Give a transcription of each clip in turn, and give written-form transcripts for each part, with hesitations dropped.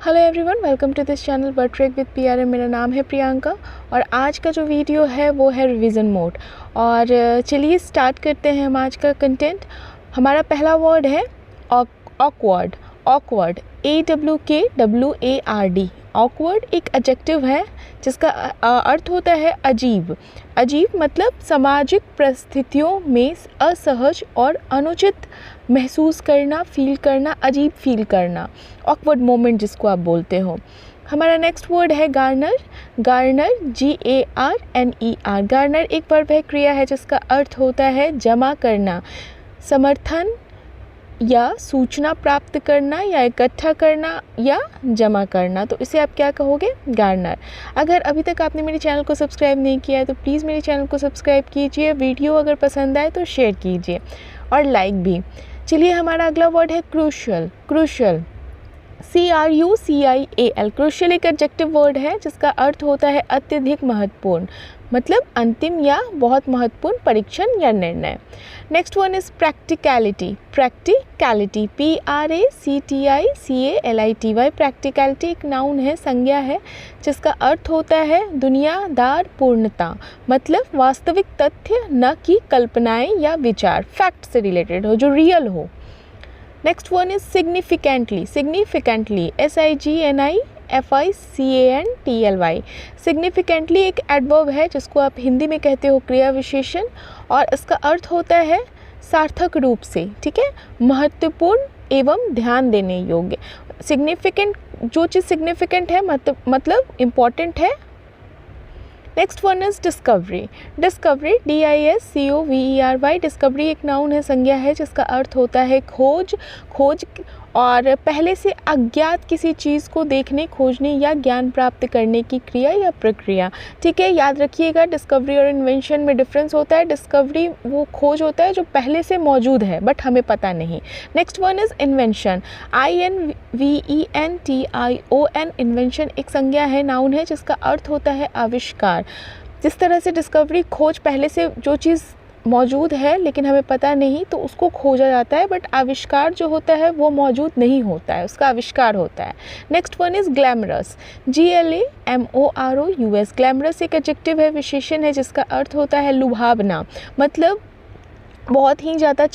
Hello everyone, welcome to this channel word track with PRM. मेरा नाम है प्रियंका और आज का जो वीडियो है वो है रिवीजन मोड। और चलिए स्टार्ट करते हैं हम आज का कंटेंट। हमारा पहला वर्ड है ऑकवर्ड। Awkward, AWKWARD। ऑकवर्ड एक एडजेक्टिव है जिसका अर्थ होता है अजीब। अजीब मतलब सामाजिक परिस्थितियों में असहज और अनुचित महसूस करना, फील करना, अजीब फील करना, ऑकवर्ड मोमेंट जिसको आप बोलते हो। हमारा नेक्स्ट वर्ड है गार्नर। Garner, GARNER। गार्नर एक वर्ब है, क्रिया है जिसका अर्थ होता है जमा करना, समर्थन या सूचना प्राप्त करना या इकट्ठा करना या जमा करना। तो इसे आप क्या कहोगे? गार्नर। अगर अभी तक आपने मेरे चैनल को सब्सक्राइब नहीं किया है तो प्लीज़ मेरे चैनल को सब्सक्राइब कीजिए। वीडियो अगर पसंद आए तो शेयर कीजिए और लाइक भी। चलिए हमारा अगला वर्ड है क्रूशियल। Crucial, CRUCIAL। क्रूशियल एक एडजेक्टिव वर्ड है जिसका अर्थ होता है अत्यधिक महत्वपूर्ण, मतलब अंतिम या बहुत महत्वपूर्ण परीक्षण या निर्णय। Next one is practicality. Practicality, PRACTICALITY। Practicality एक नाउन है, संज्ञा है जिसका अर्थ होता है दुनियादार पूर्णता, मतलब वास्तविक तथ्य, न कि कल्पनाएं या विचार, फैक्ट से रिलेटेड हो, जो रियल हो। Next one is significantly. Significantly, SIGNIFICANTLY। Significantly एक एडवर्ब है जिसको आप हिंदी में कहते हो क्रिया विशेषण, और इसका अर्थ होता है सार्थक रूप से, ठीक है, महत्वपूर्ण एवं ध्यान देने योग्य। सिग्निफिकेंट, जो चीज़ सिग्निफिकेंट है मतलब इम्पॉर्टेंट है। Next one is discovery. Discovery, DISCOVERY। Discovery एक नाउन है, संज्ञा है जिसका अर्थ होता है खोज। खोज और पहले से अज्ञात किसी चीज़ को देखने, खोजने या ज्ञान प्राप्त करने की क्रिया या प्रक्रिया, ठीक है। याद रखिएगा डिस्कवरी और इन्वेंशन में डिफरेंस होता है। डिस्कवरी वो खोज होता है जो पहले से मौजूद है बट हमें पता नहीं। Next one is invention, INVENTION। Invention एक संज्ञा है, नाउन है जिसका अर्थ होता है आविष्कार। जिस तरह से डिस्कवरी खोज, पहले से जो चीज़ मौजूद है लेकिन हमें पता नहीं तो उसको खोजा जाता है, बट आविष्कार जो होता है वो मौजूद नहीं होता है, उसका आविष्कार होता है। Next one is glamorous. GLAMOROUS। Glamorous एक एडजेक्टिव है, विशेषण है जिसका अर्थ होता है लुभावना, मतलब बहुत ही ज़्यादा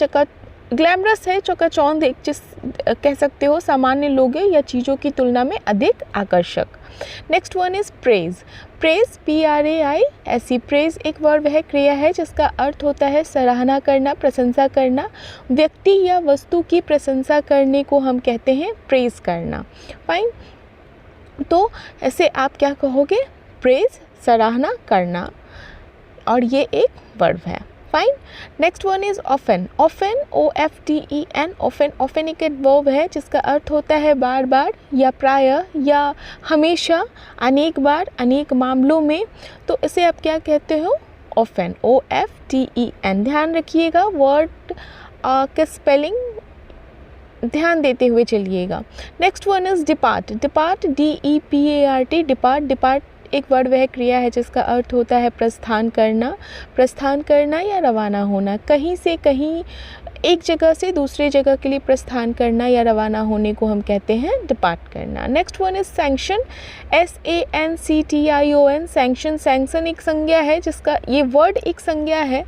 ग्लैमरस है, चकाचौंध एक जिस कह सकते हो, सामान्य लोगों या चीज़ों की तुलना में अधिक आकर्षक। Next one is praise. Praise, PRAISE। Praise एक वर्ब है, क्रिया है जिसका अर्थ होता है सराहना करना, प्रशंसा करना। व्यक्ति या वस्तु की प्रशंसा करने को हम कहते हैं प्रेज करना। फाइन, तो ऐसे आप क्या कहोगे? प्रेज, सराहना करना, और ये एक वर्ब है। Fine. Next one is often. Often, OFTEN। Often, often एक एडवर्ब है जिसका अर्थ होता है बार बार या प्रायः या हमेशा, अनेक बार, अनेक मामलों में। तो इसे आप क्या कहते हो? Often, OFTEN। ध्यान रखिएगा वर्ड का स्पेलिंग ध्यान देते हुए चलिएगा। Next one is depart. Depart, DEPART। Depart, depart एक वर्ब है, क्रिया है जिसका अर्थ होता है प्रस्थान करना। प्रस्थान करना या रवाना होना, कहीं से कहीं, एक जगह से दूसरे जगह के लिए प्रस्थान करना या रवाना होने को हम कहते हैं डिपार्ट करना। Next one is sanction. SANCTION। Sanction, sanction एक संज्ञा है जिसका, ये वर्ड एक संज्ञा है,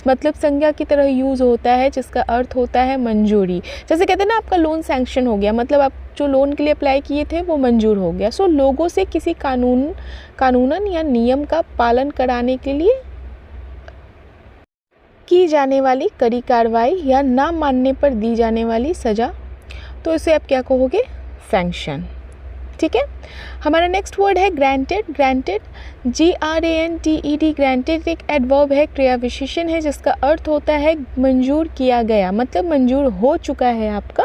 मतलब संज्ञा की तरह यूज़ होता है जिसका अर्थ होता है मंजूरी। जैसे कहते हैं ना आपका लोन सैंक्शन हो गया, मतलब आप जो लोन के लिए अप्लाई किए थे वो मंजूर हो गया। सो लोगों से किसी कानूनन या नियम का पालन कराने के लिए की जाने वाली कड़ी कार्रवाई या ना मानने पर दी जाने वाली सज़ा, तो इसे आप क्या कहोगे? सैंक्शन, ठीक है। हमारा नेक्स्ट वर्ड है ग्रांटेड। Granted, GRANTED। ग्रांटेड एक एडवर्ब है, क्रिया विशेषण है जिसका अर्थ होता है मंजूर किया गया, मतलब मंजूर हो चुका है आपका,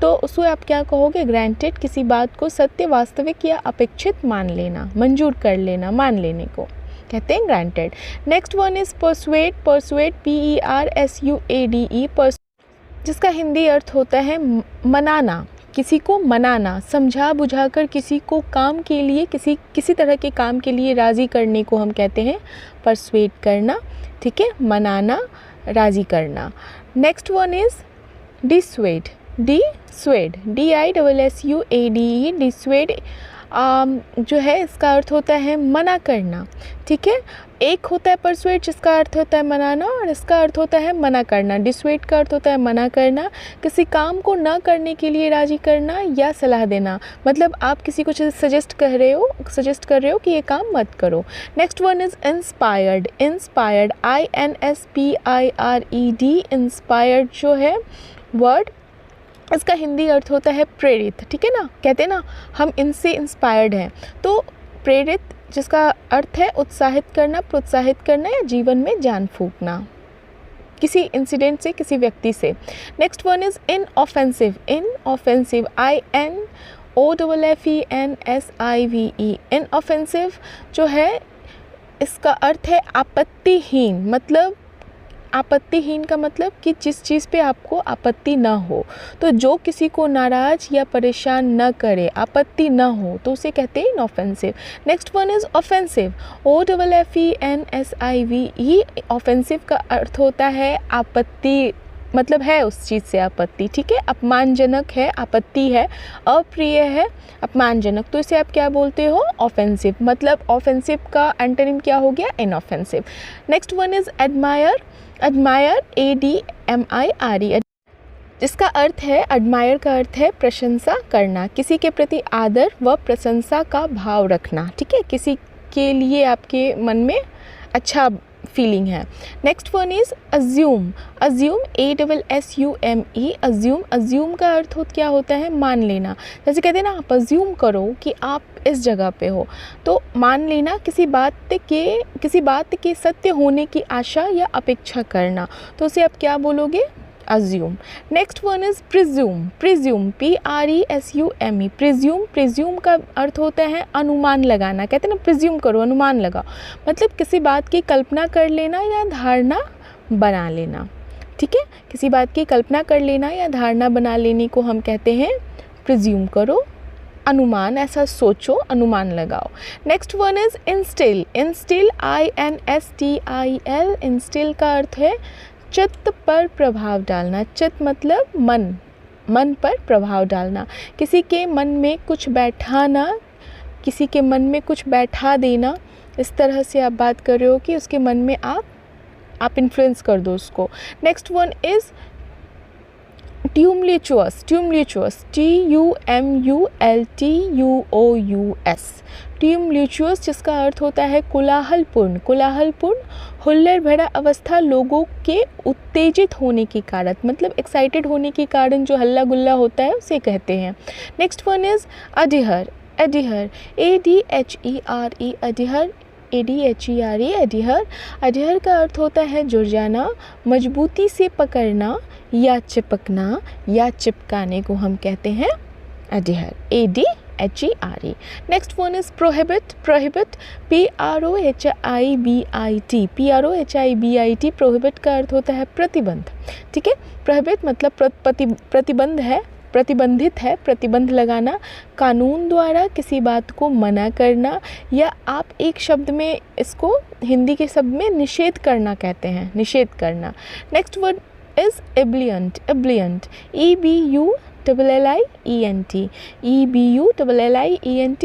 तो उसको आप क्या कहोगे? ग्रांटेड, किसी बात को सत्य, वास्तविक या अपेक्षित मान लेना, मंजूर कर लेना, मान लेने को कहते हैं granted. Next one is persuade. Persuade, PERSUADE। जिसका हिंदी अर्थ होता है मनाना, किसी को मनाना, समझा बुझाकर किसी को काम के लिए, किसी तरह के काम के लिए राज़ी करने को हम कहते हैं परसुएड करना, ठीक है, मनाना, राज़ी करना। Next one is dissuade. Dissuade, DISSUADE, dissuade जो है इसका अर्थ होता है मना करना। ठीक है, एक होता है परसुएड जिसका अर्थ होता है मनाना, और इसका अर्थ होता है मना करना। डिस्वेड का अर्थ होता है मना करना, किसी काम को ना करने के लिए राजी करना या सलाह देना। मतलब आप किसी को सजेस्ट कर रहे हो कि ये काम मत करो। Next one is inspired, inspired INSPIRED, inspired जो है वर्ड, इसका हिंदी अर्थ होता है प्रेरित। ठीक है ना, कहते हैं ना हम इनसे इंस्पायर्ड हैं, तो प्रेरित जिसका अर्थ है उत्साहित करना, प्रोत्साहित करना या जीवन में जान फूंकना किसी इंसिडेंट से, किसी व्यक्ति से। Next one is inoffensive, inoffensive INOFFENSIVE, inoffensive जो है इसका अर्थ है आपत्तिहीन। मतलब आपत्तिहीन का मतलब कि जिस चीज़ पे आपको आपत्ति ना हो, तो जो किसी को नाराज़ या परेशान न करे, आपत्ति ना हो, तो उसे कहते हैं inoffensive. Next one is offensive, OFFENSIVE, offensive का अर्थ होता है आपत्ति, मतलब है उस चीज़ से आपत्ति। ठीक है, अपमानजनक है, आपत्ति है, अप्रिय है, अपमानजनक, तो इसे आप क्या बोलते हो, ऑफेंसिव। मतलब ऑफेंसिव का एंटोनिम क्या हो गया, inoffensive. Next one is admire, admire ADMIRE, जिसका अर्थ है, एडमायर का अर्थ है प्रशंसा करना, किसी के प्रति आदर व प्रशंसा का भाव रखना। ठीक है, किसी के लिए आपके मन में अच्छा फीलिंग है। Next one is assume, assume ASSUME, assume, assume का अर्थ क्या होता है, मान लेना। जैसे कहते हैं ना आप अज्यूम करो कि आप इस जगह पे हो, तो मान लेना, किसी बात के सत्य होने की आशा या अपेक्षा करना, तो उसे आप क्या बोलोगे, assume. Next one is presume, presume PRESUME, presume, presume का अर्थ होता है अनुमान लगाना। कहते हैं ना प्रिज्यूम करो, अनुमान लगाओ, मतलब किसी बात की कल्पना कर लेना या धारणा बना लेना। ठीक है, किसी बात की कल्पना कर लेना या धारणा बना लेने को हम कहते हैं प्रिज्यूम करो, अनुमान, ऐसा सोचो, अनुमान लगाओ। Next one is instil, instil INSTIL, instil का अर्थ है चित्त पर प्रभाव डालना। चित्त मतलब मन, मन पर प्रभाव डालना, किसी के मन में कुछ बैठाना, किसी के मन में कुछ बैठा देना। इस तरह से आप बात कर रहे हो कि उसके मन में आप इन्फ्लुएंस कर दो उसको। नेक्स्ट वन इज़ ट्यूमलिचुअस, ट्यूमलिचुअस TUMULTUOUS, ट्यूमलिचुअस जिसका अर्थ होता है कोलाहलपूर्ण, कोलाहलपूर्ण, हुल्लड़ भरा अवस्था, लोगों के उत्तेजित होने के कारण, मतलब एक्साइटेड होने के कारण जो हल्ला गुल्ला होता है उसे कहते हैं। Next one is adhere, adhere ADHERE, adhere ADHERE, adhere, adhere का अर्थ होता है जुड़ जाना, मजबूती से पकड़ना या चिपकना या चिपकाने को हम कहते हैं अडिहर, ADHERE। Next one is prohibit, prohibit PROHIBIT, prohibit का अर्थ होता है प्रतिबंध। ठीक है, प्रोहिबिट मतलब प्रतिबंध है, प्रतिबंधित है, प्रतिबंध लगाना, कानून द्वारा किसी बात को मना करना, या आप एक शब्द में इसको हिंदी के शब्द में निषेध करना कहते हैं, निषेध करना। नेक्स्ट वर्ड इज़ एब्लियंट, एब्लियंट EBULLIENT,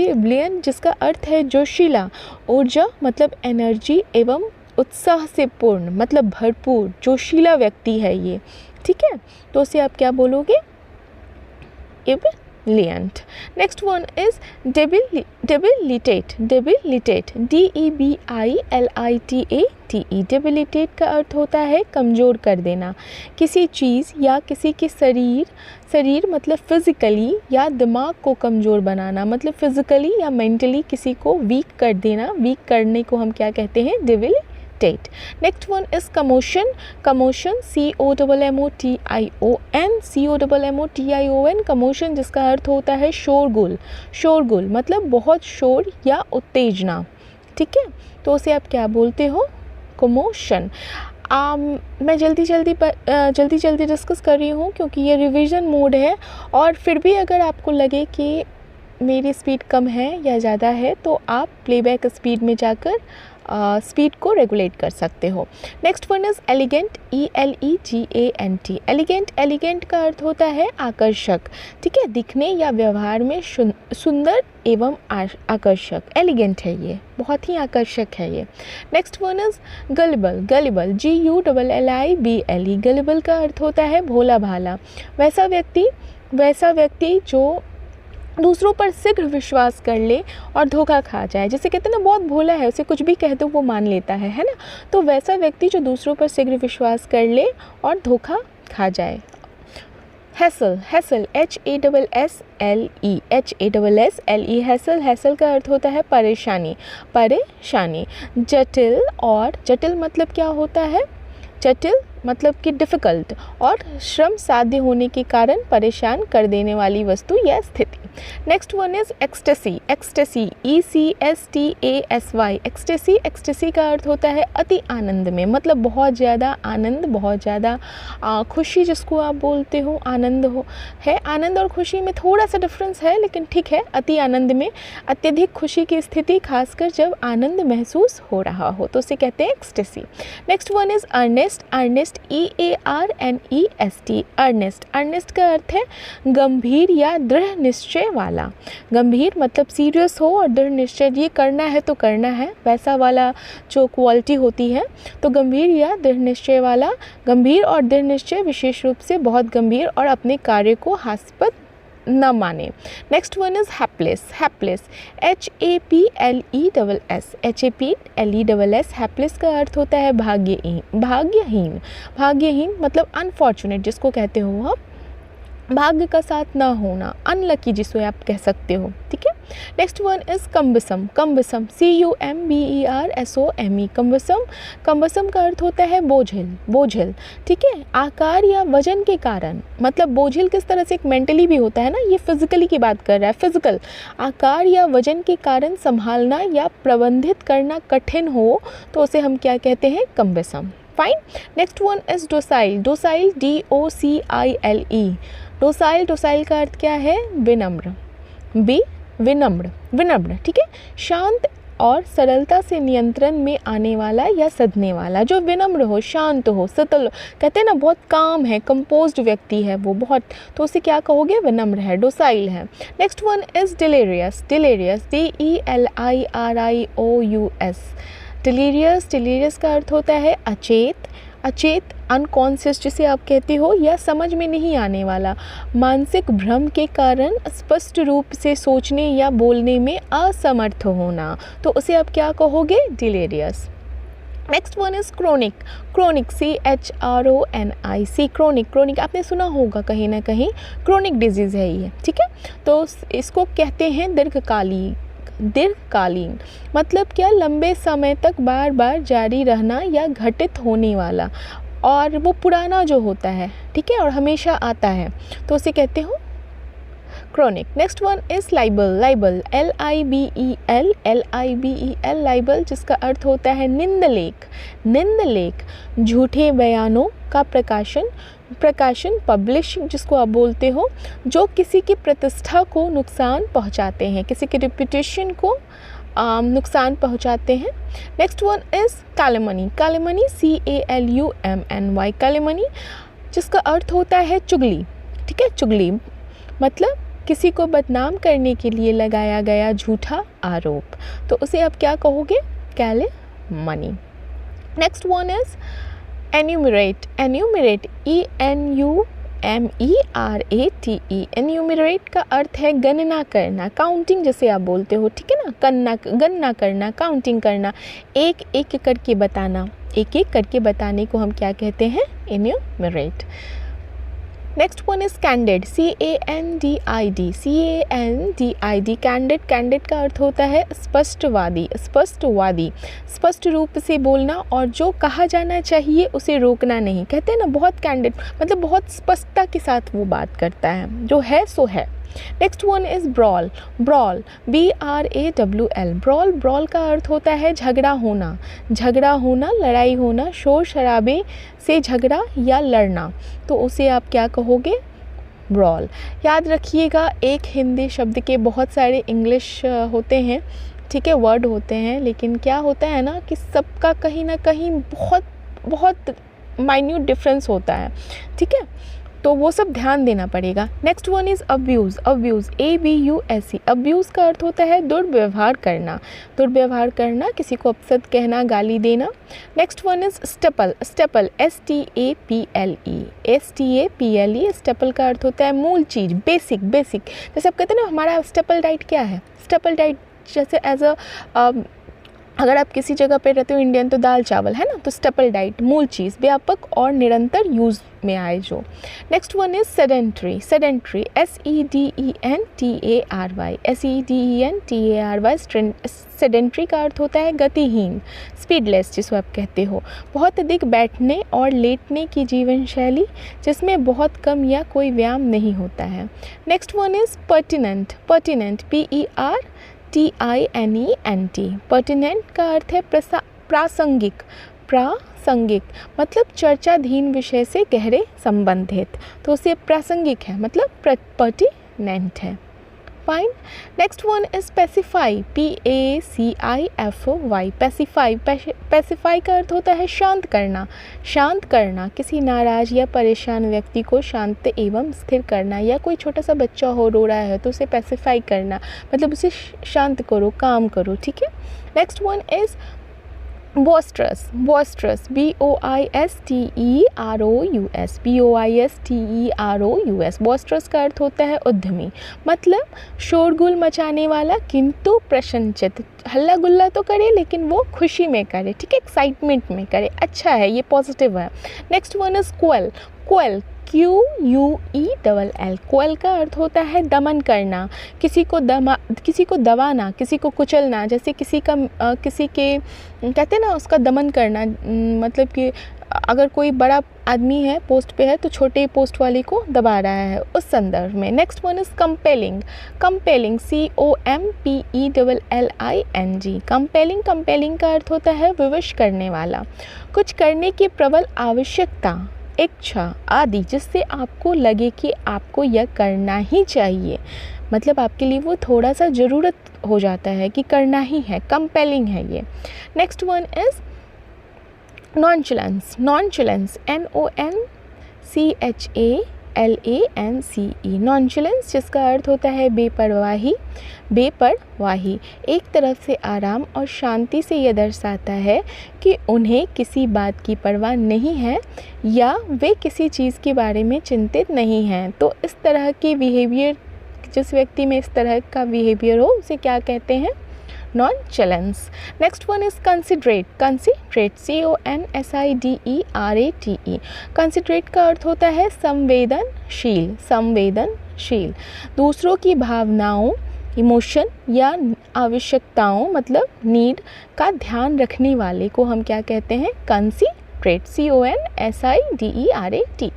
एब्लियंट जिसका अर्थ है जोशीला, ऊर्जा मतलब एनर्जी एवं उत्साह से पूर्ण, मतलब भरपूर, जोशीला व्यक्ति है ये। ठीक है, तो उसे आप क्या बोलोगे, ebullient. Next one is debilitate, debilitate DEBILITATE, debilitate का अर्थ होता है कमज़ोर कर देना, किसी चीज़ या किसी के शरीर मतलब फिज़िकली या दिमाग को कमज़ोर बनाना, मतलब फिज़िकली या मेंटली किसी को वीक कर देना, वीक करने को हम क्या कहते हैं, debilitate। Next one is commotion, commotion COMMOTION, commotion जिसका अर्थ होता है शोरगुल, शोरगुल मतलब बहुत शोर या उत्तेजना। ठीक है, तो उसे आप क्या बोलते हो, कमोशन। मैं जल्दी जल्दी डिस्कस कर रही हूँ क्योंकि ये रिवीजन मोड है, और फिर भी अगर आपको लगे कि मेरी स्पीड कम है या ज़्यादा है तो आप प्लेबैक स्पीड में जाकर स्पीड को रेगुलेट कर सकते हो। Next one is elegant, ELEGANT। Elegant, elegant का अर्थ होता है आकर्षक, ठीक है, दिखने या व्यवहार में सुंदर एवं आकर्षक, एलिगेंट है ये, बहुत ही आकर्षक है ये। Next one is gullible, gullible GULLIBLE। Gullible का अर्थ होता है भोला भाला, वैसा व्यक्ति जो दूसरों पर शीघ्र विश्वास कर ले और धोखा खा जाए। जैसे कहते हैं ना बहुत भोला है, उसे कुछ भी कह दो वो मान लेता है ना। तो वैसा व्यक्ति जो दूसरों पर शीघ्र विश्वास कर ले और धोखा खा जाए। Hassle, hassle HASSLE hassle, hassle का अर्थ होता है परेशानी, परेशानी। जटिल, और जटिल मतलब क्या होता है, जटिल मतलब कि डिफ़िकल्ट और श्रम साध्य होने के कारण परेशान कर देने वाली वस्तु या स्थिति। Next one is ecstasy, ecstasy ECSTASY। Ecstasy, ecstasy का अर्थ होता है अति आनंद में, मतलब बहुत ज़्यादा आनंद, बहुत ज़्यादा खुशी जिसको आप बोलते हो, आनंद हो है। आनंद और खुशी में थोड़ा सा डिफरेंस है लेकिन ठीक है। अति आनंद में अत्यधिक खुशी की स्थिति, खासकर जब आनंद महसूस हो रहा हो, तो उसे कहते हैं ecstasy. Next one is earnest, earnest EARNEST। Earnest, earnest का अर्थ है गंभीर या दृढ़ निश्चय वाला। गंभीर मतलब सीरियस हो और दृढ़ निश्चय, ये करना है तो करना है, वैसा वाला जो क्वालिटी होती है। तो गंभीर या दृढ़ निश्चय वाला, गंभीर और दृढ़ निश्चय विशेष रूप से बहुत गंभीर और अपने कार्य को हास्यास्पद न माने। Next one is hapless, hapless HAPLESS। Hapless का अर्थ होता है भाग्यहीन, भाग्यहीन, भाग्यहीन मतलब अनफॉर्चुनेट जिसको कहते हो आप, भाग्य का साथ ना होना, अनलकी जिसको आप कह सकते हो, ठीक है। Next one is cumbersome, cumbersome CUMBERSOME। Cumbersome, cumbersome का अर्थ होता है बोझिल, बोझिल, ठीक है, आकार या वजन के कारण, मतलब बोझिल किस तरह से एक मेंटली भी होता है ना, ये फिजिकली की बात कर रहा है, फिजिकल आकार या वजन के कारण संभालना या प्रबंधित करना कठिन हो तो उसे हम क्या कहते हैं, cumbersome. Fine. Next one is docile, docile DOCILE। Docile, docile का अर्थ क्या है, विनम्र, विनम्र, विनम्र, ठीक है, शांत और सरलता से नियंत्रण में आने वाला या सधने वाला। जो विनम्र हो, शांत हो, सतल, कहते हैं ना बहुत काम है, कंपोज्ड व्यक्ति है वो बहुत, तो उसे क्या कहोगे, विनम्र है, डोसाइल है। Next one is delirious, delirious DELIRIOUS। Delirious, delirious का अर्थ होता है अचेत, अचेत, अनकॉन्शियस जिसे आप कहते हो, या समझ में नहीं आने वाला, मानसिक भ्रम के कारण स्पष्ट रूप से सोचने या बोलने में असमर्थ होना, तो उसे आप क्या कहोगे, delirious. Next one is chronic, chronic CHRONIC। Chronic, chronic आपने सुना होगा कहीं ना कहीं, क्रोनिक डिजीज़ है ये, ठीक है। तो इसको कहते हैं दीर्घकालीन, दीर्घकालीन मतलब क्या, लंबे समय तक बार बार जारी रहना या घटित होने वाला, और वो पुराना जो होता है, ठीक है, और हमेशा आता है, तो उसे कहते हो chronic. Next one is liable, liable LIBEL, liable जिसका अर्थ होता है निंदलेख, निंदलेख, झूठे बयानों का प्रकाशन, प्रकाशन पब्लिशिंग जिसको आप बोलते हो, जो किसी की प्रतिष्ठा को नुकसान पहुंचाते हैं, किसी के रेपुटेशन को नुकसान पहुंचाते हैं। नेक्स्ट वन इज़ कैलिमनी, कैलिमनी CALUMNY, कैलिमनी जिसका अर्थ होता है चुगली, ठीक है, चुगली मतलब किसी को बदनाम करने के लिए लगाया गया झूठा आरोप, तो उसे आप क्या कहोगे, calumny. Next one is enumerate, enumerate ENUMERATE। Enumerate का अर्थ है गणना करना, काउंटिंग जिसे आप बोलते हो, ठीक है ना, गणना करना, काउंटिंग करना, एक एक करके बताना, एक एक करके बताने को हम क्या कहते हैं, enumerate. Next one is candid CANDID, candid, candid का अर्थ होता है स्पष्टवादी, स्पष्टवादी, स्पष्ट रूप से बोलना और जो कहा जाना चाहिए उसे रोकना नहीं, कहते हैं ना बहुत कैंडिड मतलब बहुत स्पष्टता के साथ वो बात करता है, जो है सो है। Next one is brawl, brawl BRAWL, brawl, brawl का अर्थ होता है झगड़ा होना, झगड़ा होना, लड़ाई होना, शोर शराबे से झगड़ा या लड़ना, तो उसे आप क्या कहोगे, ब्रॉल। याद रखिएगा, एक हिंदी शब्द के बहुत सारे इंग्लिश होते हैं, ठीक है, वर्ड होते हैं, लेकिन क्या होता है ना कि सबका कहीं ना कहीं बहुत बहुत माइन्यूट डिफरेंस होता है, ठीक है, तो वो सब ध्यान देना पड़ेगा। Next one is abuse. Abuse, ABUSE। Abuse का अर्थ होता है दुर्व्यवहार करना। दुर्व्यवहार करना, किसी को अपशब्द कहना, गाली देना। Next one is staple. Staple, STAPLE। STAPLE, staple का अर्थ होता है मूल चीज़, बेसिक। बेसिक, जैसे आप कहते हैं ना हमारा स्टेपल डाइट क्या है। स्टेपल डाइट जैसे एज अगर आप किसी जगह पे रहते हो इंडियन, तो दाल चावल है ना, तो स्टेपल डाइट मूल चीज़, व्यापक और निरंतर यूज़ में आए जो। Next one is sedentary. Sedentary, SEDENTARY। SEDENTARY, sedentary का अर्थ होता है गतिहीन, स्पीडलेस जिसको आप कहते हो, बहुत अधिक बैठने और लेटने की जीवन शैली जिसमें बहुत कम या कोई व्यायाम नहीं होता है। Next one is pertinent. Pertinent, PERTINENT। Pertinent का अर्थ है प्रासंगिक। प्रासंगिक मतलब चर्चाधीन विषय से गहरे संबंधित, तो उसे प्रासंगिक है, मतलब पर्टिनेंट है। Fine. Next one is pacify. PACIFY। Pacify, pacify का अर्थ होता है शांत करना। शांत करना, किसी नाराज या परेशान व्यक्ति को शांत एवं स्थिर करना, या कोई छोटा सा बच्चा हो रो रहा है तो उसे पेसिफाई करना, मतलब उसे शांत करो, काम करो, ठीक है। Next one is boisterous. Boisterous, BOISTEROUS। BOISTEROUS। Boisterous का अर्थ होता है उद्यमी, मतलब शोरगुल मचाने वाला किंतु प्रसन्नचित्त। हल्ला गुल्ला तो करे लेकिन वो खुशी में करे, ठीक है, एक्साइटमेंट में करे, अच्छा है, ये पॉजिटिव है। Next one is quail. Quail, QUELL। Quail का अर्थ होता है दमन करना, किसी को दबाना, किसी को कुचलना, जैसे किसी के कहते हैं ना उसका दमन करना, मतलब कि अगर कोई बड़ा आदमी है, पोस्ट पे है, तो छोटे पोस्ट वाले को दबा रहा है, उस संदर्भ में। Next one is compelling. Compelling, COMPELLING। Compelling, compelling का अर्थ होता है विवश करने वाला, कुछ करने की प्रबल आवश्यकता, इच्छा आदि जिससे आपको लगे कि आपको यह करना ही चाहिए, मतलब आपके लिए वो थोड़ा सा ज़रूरत हो जाता है कि करना ही है, कंपेलिंग है ये। Next one is nonchalance. Nonchalance, NONCHALANCE। Nonchalance जिसका अर्थ होता है बेपरवाही। बेपरवाही एक तरफ से आराम और शांति से यह दर्शाता है कि उन्हें किसी बात की परवाह नहीं है या वे किसी चीज़ के बारे में चिंतित नहीं हैं। तो इस तरह के बिहेवियर, जिस व्यक्ति में इस तरह का बिहेवियर हो, उसे क्या कहते हैं, nonchalance. Next one is considerate. Considerate, CONSIDERATE। Considerate का अर्थ होता है संवेदनशील। संवेदनशील, दूसरों की भावनाओं, इमोशन या आवश्यकताओं, मतलब नीड का ध्यान रखने वाले को हम क्या कहते हैं, considerate. CONSIDERATE।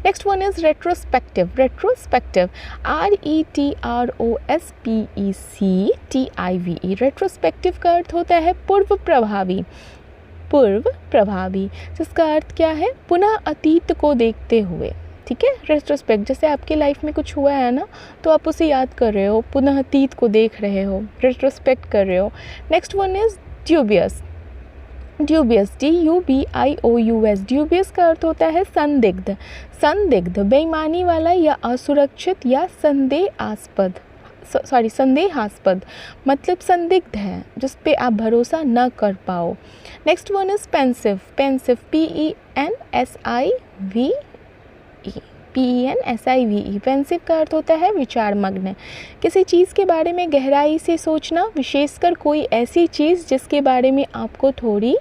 Next one is retrospective. Retrospective, RETROSPECTIVE। Retrospective का अर्थ होता है पूर्व प्रभावी। पूर्व प्रभावी जिसका अर्थ क्या है, पुनः अतीत को देखते हुए, ठीक है। रेट्रोस्पेक्ट, जैसे आपकी लाइफ में कुछ हुआ है ना, तो आप उसे याद कर रहे हो, पुनः अतीत को देख रहे हो, रेट्रोस्पेक्ट कर रहे हो। Next one is dubious. Dubious, DUBIOUS। Dubious का अर्थ होता है संदिग्ध। संदिग्ध, बेईमानी वाला या असुरक्षित या संदेहास्पद, मतलब संदिग्ध है, जिस पे आप भरोसा न कर पाओ। Next one is pensive. Pensive, PENSIVE। Pensive का अर्थ होता है विचार मग्न, किसी चीज़ के बारे में गहराई से सोचना, विशेषकर कोई ऐसी चीज़ जिसके बारे में आपको थोड़ी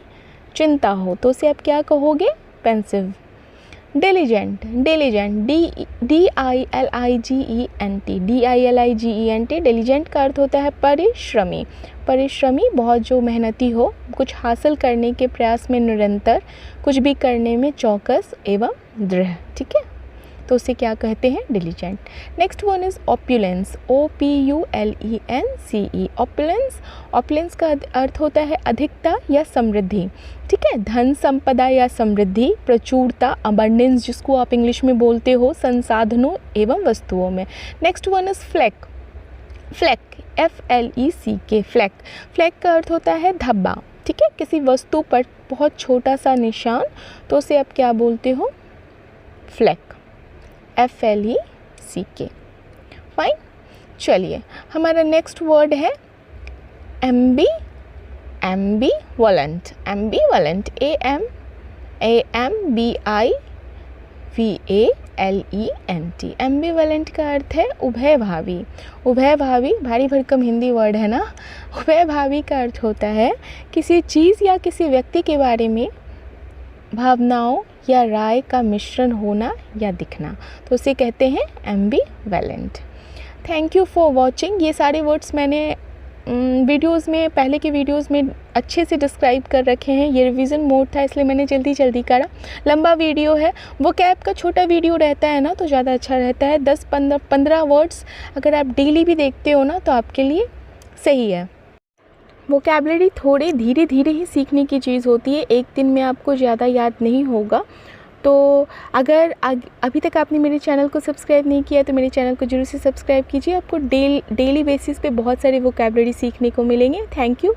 चिंता हो, तो उसे आप क्या कहोगे, pensive. Diligent. Diligent, DILIGENT। Diligent का अर्थ होता है परिश्रमी। परिश्रमी, बहुत जो मेहनती हो, कुछ हासिल करने के प्रयास में निरंतर, कुछ भी करने में चौकस एवं दृढ़, ठीक है। तो उसे क्या कहते हैं, diligent. Next one is opulence, OPULENCE, opulence. Opulence का अर्थ होता है अधिकता या समृद्धि, ठीक है, धन संपदा या समृद्धि, प्रचुरता, अबंडेंस जिसको आप इंग्लिश में बोलते हो, संसाधनों एवं वस्तुओं में। Next one is fleck, fleck FLECK, fleck. Fleck का अर्थ होता है धब्बा, ठीक है, किसी वस्तु पर बहुत छोटा सा निशान, तो उसे आप क्या बोलते हो, फ्लैक, FLECK। फाइन, चलिए हमारा नेक्स्ट वर्ड है एम्बीवलेंट, एम्बीवलेंट, AMBIVALENT। एम्बीवलेंट का अर्थ है उभयभावी, उभयभावी भारी भरकम हिंदी वर्ड है ना। उभयभावी का अर्थ होता है किसी चीज़ या किसी व्यक्ति के बारे में भावनाओं या राय का मिश्रण होना या दिखना, तो उसे कहते हैं ambivalent. Thank you for watching. ये सारे वर्ड्स मैंने वीडियोस में, पहले के वीडियोस में अच्छे से डिस्क्राइब कर रखे हैं। ये रिवीजन मोड था इसलिए मैंने जल्दी जल्दी करा। लंबा वीडियो है, वो कैब का छोटा वीडियो रहता है ना तो ज़्यादा अच्छा रहता है। 10-15 वर्ड्स अगर आप डेली भी देखते हो ना तो आपके लिए सही है। वोकैबुलरी थोड़े धीरे धीरे ही सीखने की चीज़ होती है, एक दिन में आपको ज़्यादा याद नहीं होगा। तो अगर अभी तक आपने मेरे चैनल को सब्सक्राइब नहीं किया तो मेरे चैनल को जरूर से सब्सक्राइब कीजिए। आपको डेली बेसिस पे बहुत सारे वोकैबुलरी सीखने को मिलेंगे। Thank you.